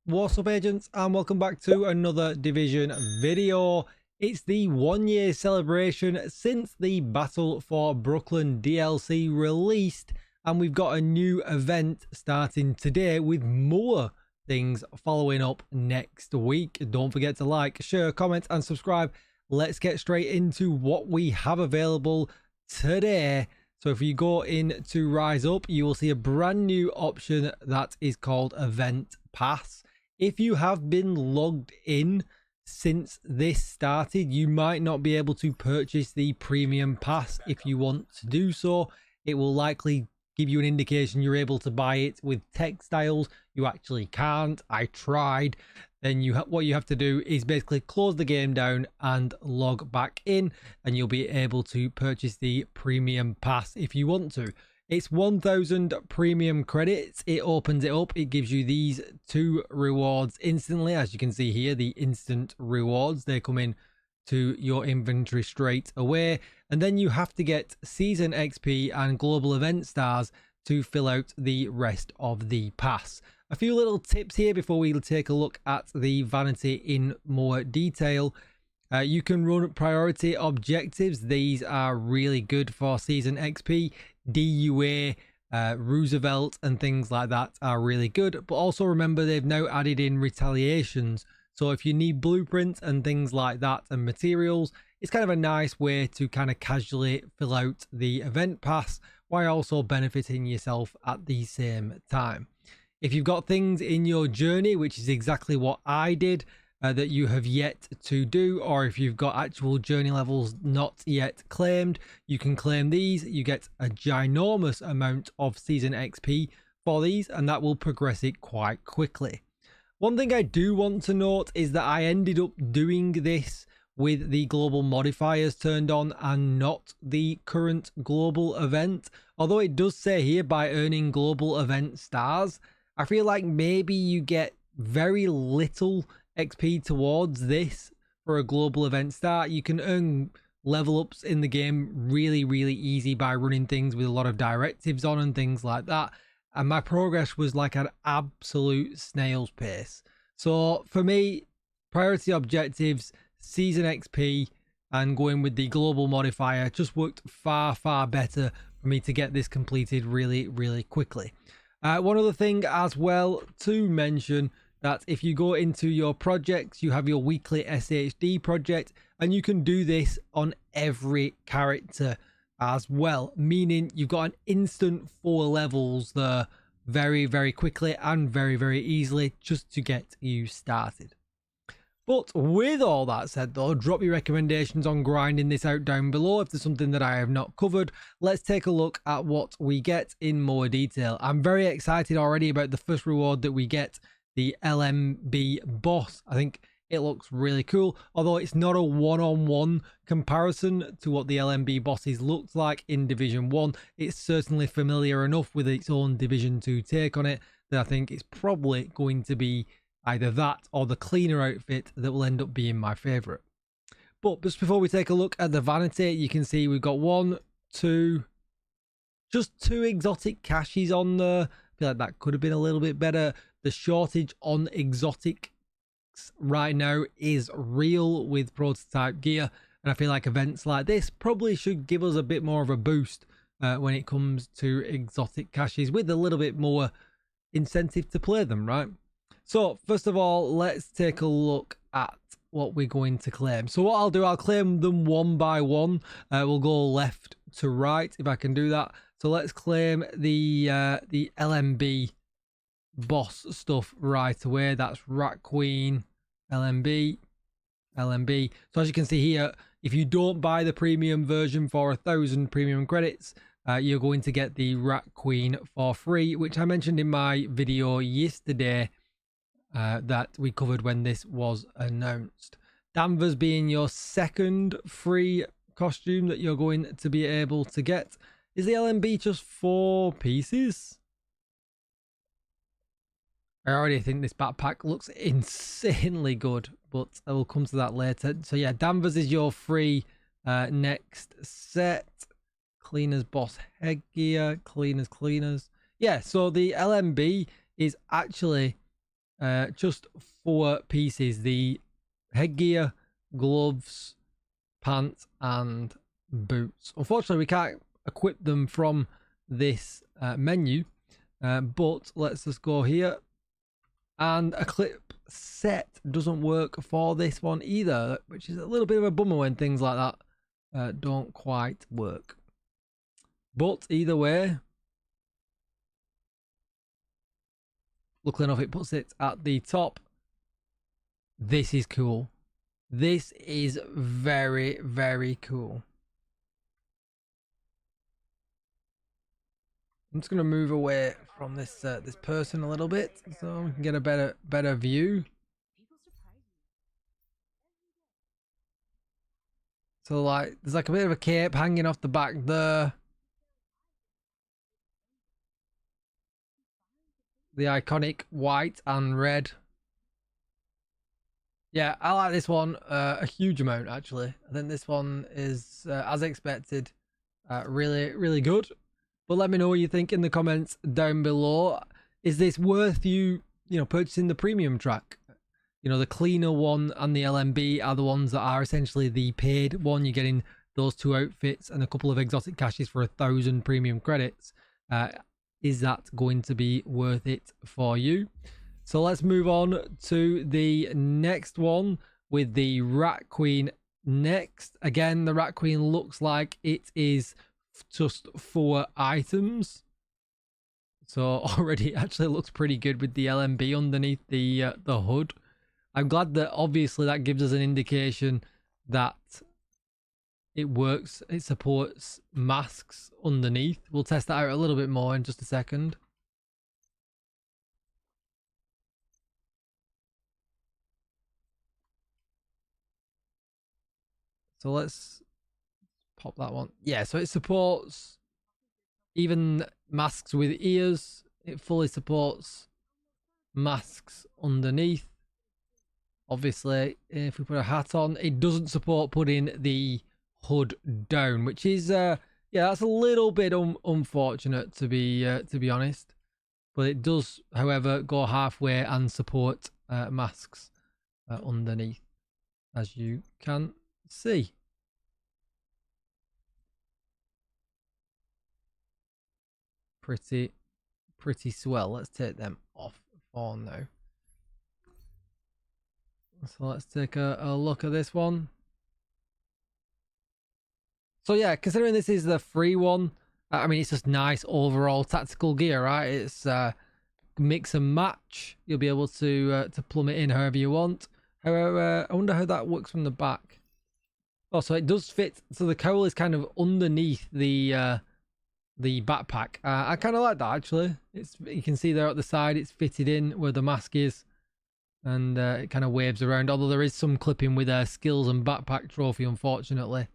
What's up, agents, and welcome back to another division video. It's the 1 year celebration since the Battle for Brooklyn DLC released, and we've got a new event starting today with more things following up next week. Don't forget to like, share, comment and subscribe. Let's get straight into what we have available today. So if you go into Rise Up, you will see a brand new option that is called Event Pass. If you have been logged in since this started, you might not be able to purchase the premium pass. If you want to do so, it will likely give you an indication you're able to buy it with textiles. You actually can't. I tried. Then what you have to do is basically close the game down and log back in, and you'll be able to purchase the premium pass if you want to. It's 1000 premium credits. It opens it up. It gives you these two rewards instantly. As you can see here, the instant rewards, they come in to your inventory straight away. And then you have to get season XP and global event stars to fill out the rest of the pass. A few little tips here before we take a look at the vanity in more detail. You can run priority objectives. These are really good for season XP. DUA, Roosevelt and things like that are really good. But also remember, they've now added in retaliations. So if you need blueprints and things like that and materials, it's kind of a nice way to kind of casually fill out the event pass while also benefiting yourself at the same time. If you've got things in your journey, which is exactly what I did, that you have yet to do, or if you've got actual journey levels not yet claimed, you can claim these. You get a ginormous amount of season XP for these, and that will progress it quite quickly. One thing I do want to note is that I ended up doing this with the global modifiers turned on and not the current global event. Although it does say here by earning global event stars, I feel like maybe you get very little XP towards this for a global event star. You can earn level ups in the game really easy by running things with a lot of directives on and things like that, and my progress was like an absolute snail's pace. So for me, priority objectives, season XP and going with the global modifier just worked far better for me to get this completed really quickly. One other thing as well to mention, that if you go into your projects, you have your weekly SHD project, and you can do this on every character as well, meaning you've got an instant 4 levels there very quickly and very easily just to get you started. But with all that said though, drop your recommendations on grinding this out down below if there's something that I have not covered. Let's take a look at what we get in more detail. I'm very excited already about the first reward that we get, the LMB boss. I think it looks really cool, although it's not a one-on-one comparison to what the LMB bosses looked like in Division 1. It's certainly familiar enough with its own Division 2 take on it that I think it's probably going to be either that or the cleaner outfit that will end up being my favorite. But just before we take a look at the vanity, you can see we've got just two exotic caches on there. I feel like that could have been a little bit better. The shortage on exotics right now is real with prototype gear, and I feel like events like this probably should give us a bit more of a boost when it comes to exotic caches, with a little bit more incentive to play them, right? So first of all, let's take a look at what we're going to claim. So what I'll do, I'll claim them one by one. We'll go left to right if I can do that. So let's claim the LMB boss stuff right away. That's Rat Queen, LMB. So as you can see here, if you don't buy the premium version for 1000 premium credits, you're going to get the Rat Queen for free, which I mentioned in my video yesterday that we covered when this was announced. Danvers being your second free costume that you're going to be able to get. Is the LMB just 4 pieces? I already think this backpack looks insanely good, but I will come to that later. So yeah, Danvers is your free next set. Cleaners boss headgear, cleaners. Yeah, so the LMB is actually just 4 pieces: the headgear, gloves, pants, and boots. Unfortunately, we can't equip them from this menu, but let's just go here. And a clip set doesn't work for this one either, which is a little bit of a bummer when things like that don't quite work. But either way, luckily enough, it puts it at the top. This is cool. This is very, very cool. I'm just gonna move away from this this person a little bit so we can get a better view. So like, there's like a bit of a cape hanging off the back there. The iconic white and red. Yeah, I like this one a huge amount actually. I think this one is as expected, really, really good. But let me know what you think in the comments down below. Is this worth you purchasing the premium track? The cleaner one and the LMB are the ones that are essentially the paid one. You're getting those 2 outfits and a couple of exotic caches for 1,000 premium credits. Is that going to be worth it for you? So let's move on to the next one with the Rat Queen next. Again, the Rat Queen looks like it is just 4 items. So already actually looks pretty good with the LMB underneath the hood. I'm glad that obviously that gives us an indication that it works. It supports masks underneath. We'll test that out a little bit more in just a second. So let's pop that one. Yeah, so it supports even masks with ears. It fully supports masks underneath. Obviously, if we put a hat on, it doesn't support putting the hood down, which is yeah, that's a little bit unfortunate to be honest. But it does, however, go halfway and support masks underneath, as you can see. Pretty swell. Let's take them off for now. So let's take a look at this one. So yeah, considering this is the free one, I mean, it's just nice overall tactical gear, right? It's mix and match. You'll be able to plumb it in however you want. However, I wonder how that works from the back. Oh, so it does fit. So the cowl is kind of underneath the backpack. I kind of like that actually. You can see there at the side, it's fitted in where the mask is, and it kind of waves around. Although there is some clipping with a skills and backpack trophy, unfortunately.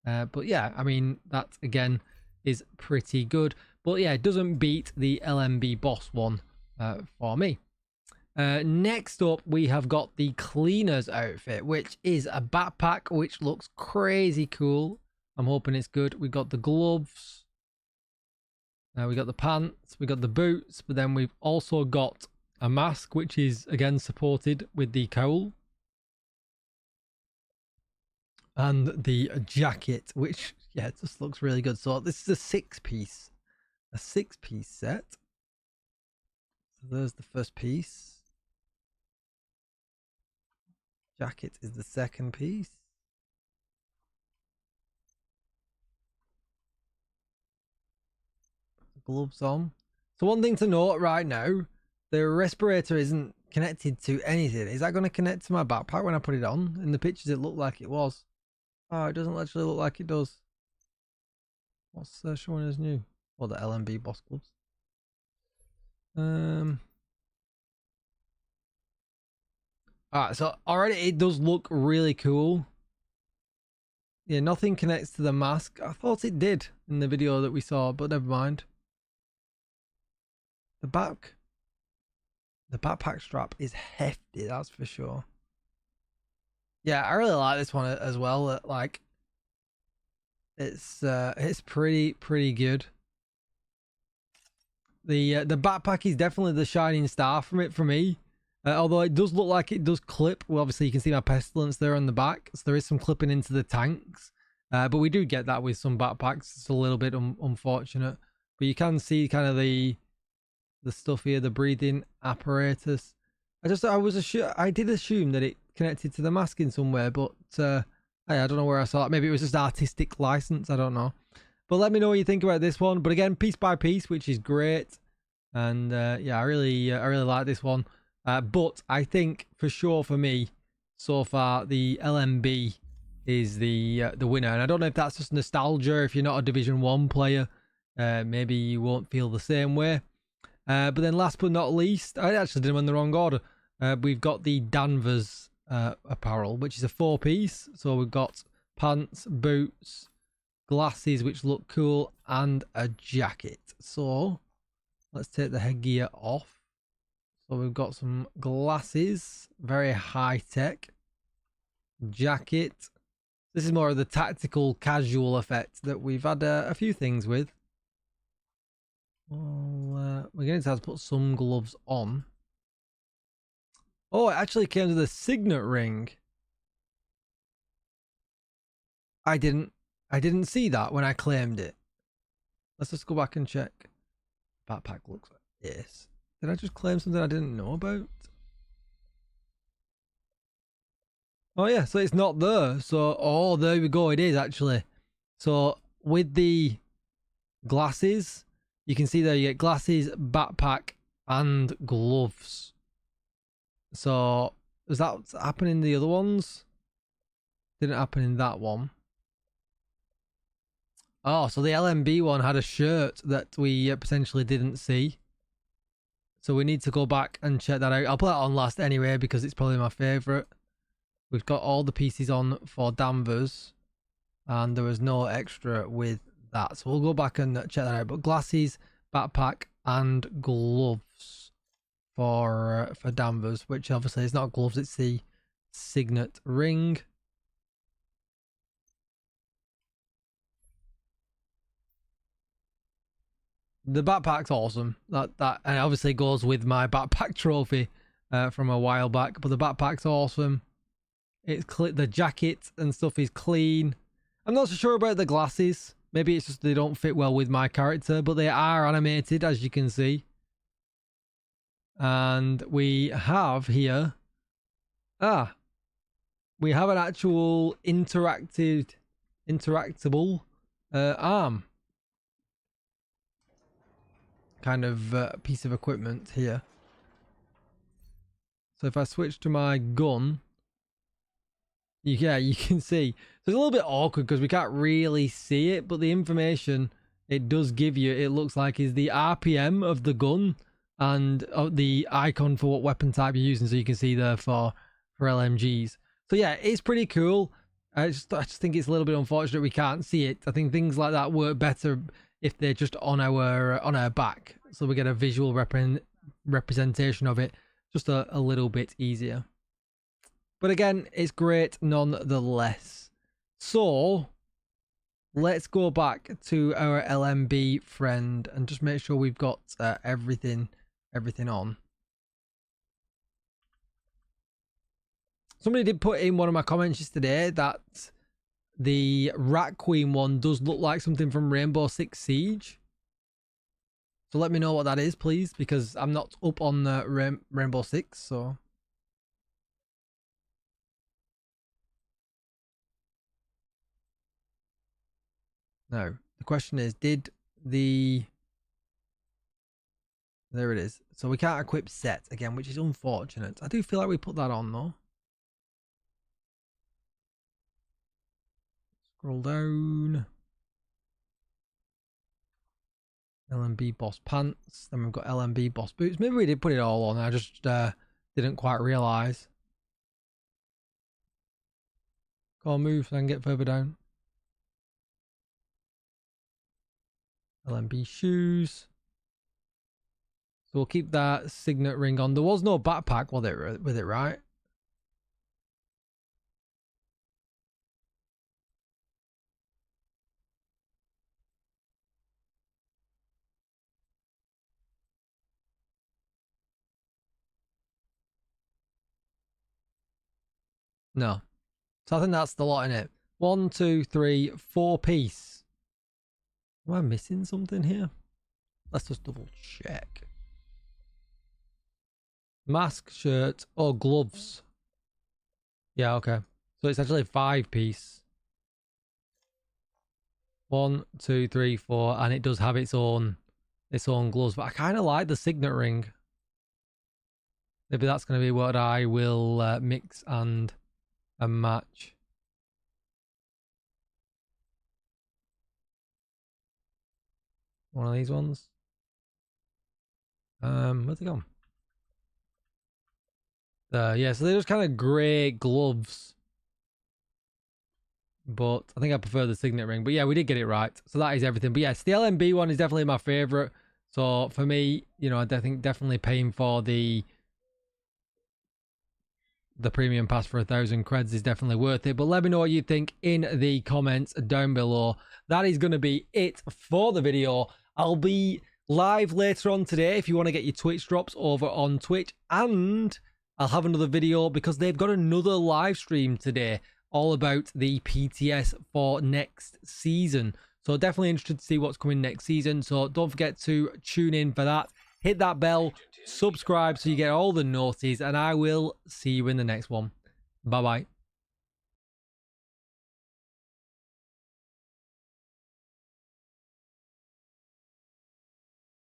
But yeah, I mean, that again is pretty good. But yeah, it doesn't beat the LMB boss one for me. Next up, we have got the cleaner's outfit, which is a backpack, which looks crazy cool. I'm hoping it's good. We got the gloves. We got the pants. We got the boots. But then we've also got a mask, which is again supported with the cowl. And the jacket, which, yeah, it just looks really good. So this is a 6-piece set. So there's the first piece. Jacket is the second piece. Gloves on. So one thing to note right now, the respirator isn't connected to anything. Is that going to connect to my backpack when I put it on? In the pictures it looked like it was. Oh, it doesn't actually look like it does. What's showing as new? Well, the LMB boss gloves. Alright, so already it does look really cool. Yeah, nothing connects to the mask. I thought it did in the video that we saw, but never mind. The backpack strap is hefty, that's for sure. Yeah, I really like this one as well. Like, it's pretty good. The backpack is definitely the shining star from it for me. Although it does look like it does clip. Well, obviously you can see my pestilence there on the back, so there is some clipping into the tanks. But we do get that with some backpacks. It's a little bit unfortunate, but you can see kind of the stuff here, the breathing apparatus. I did assume that it connected to the masking somewhere, but I don't know where I saw it. Maybe it was just artistic license. I don't know. But let me know what you think about this one. But again, piece by piece, which is great. And yeah, I really like this one. But I think for sure for me, so far the LMB is the winner. And I don't know if that's just nostalgia. If you're not a Division 1 player, maybe you won't feel the same way. But then last but not least, I actually did them in the wrong order. We've got the Danvers apparel, which is a 4-piece. So we've got pants, boots, glasses, which look cool, and a jacket. So let's take the headgear off. So we've got some glasses, very high tech. Jacket. This is more of the tactical casual effect that we've had a few things with. Well, we're going to have to put some gloves on. Oh, it actually came with a signet ring. I didn't see that when I claimed it. Let's just go back and check. Backpack looks like this. Did I just claim something I didn't know about? Oh yeah, so it's not there. So, oh, there we go. It is actually. So with the glasses, you can see there you get glasses, backpack, and gloves. So does that happen in the other ones? Didn't happen in that one. Oh, so the LMB one had a shirt that we potentially didn't see. So we need to go back and check that out. I'll put that on last anyway because it's probably my favourite. We've got all the pieces on for Danvers. And there was no extra with that. So we'll go back and check that out. But glasses, backpack, and gloves for Danvers, which obviously is not gloves, it's the signet ring. The backpack's awesome. That and obviously goes with my backpack trophy from a while back. But the backpack's awesome. It's the jacket and stuff is clean. I'm not so sure about the glasses. Maybe it's just they don't fit well with my character, but they are animated, as you can see. And we have here, we have an actual interactable arm kind of piece of equipment here. So if I switch to my gun, yeah, you can see. So it's a little bit awkward because we can't really see it, but the information it does give you, it looks like, is the RPM of the gun and the icon for what weapon type you're using. So you can see there for LMGs. So yeah, it's pretty cool. I just think it's a little bit unfortunate we can't see it. I think things like that work better if they're just on our back, so we get a visual representation of it just a little bit easier. But again, it's great nonetheless. So let's go back to our LMB friend and just make sure we've got everything on. Somebody did put in one of my comments yesterday that the Rat Queen one does look like something from Rainbow Six Siege. So let me know what that is, please, because I'm not up on Rainbow Six, so... No, the question is, did the... There it is. So we can't equip set again, which is unfortunate. I do feel like we put that on, though. Scroll down. LMB boss pants. Then we've got LMB boss boots. Maybe we did put it all on. I just didn't quite realise. Go on, move so I can get further down. LMB shoes. So we'll keep that signet ring on. There was no backpack with it, right? No. So I think that's the lot in it. 1, 2, 3, 4 piece. Am I missing something here? Let's just double check. Mask, shirt, or gloves. Yeah, okay. So it's actually 5 piece. 1, 2, 3, 4, and it does have its own gloves. But I kind of like the signet ring. Maybe that's going to be what I will mix and match. One of these ones. Where's it gone? Yeah, so they're just kind of grey gloves. But I think I prefer the signet ring. But yeah, we did get it right. So that is everything. But yes, the LMB one is definitely my favourite. So for me, you know, I think definitely paying for the premium pass for 1,000 creds is definitely worth it. But let me know what you think in the comments down below. That is going to be it for the video. I'll be live later on today if you want to get your Twitch drops over on Twitch. And I'll have another video because they've got another live stream today all about the PTS for next season. So definitely interested to see what's coming next season. So don't forget to tune in for that. Hit that bell, subscribe so you get all the notices, and I will see you in the next one. Bye-bye.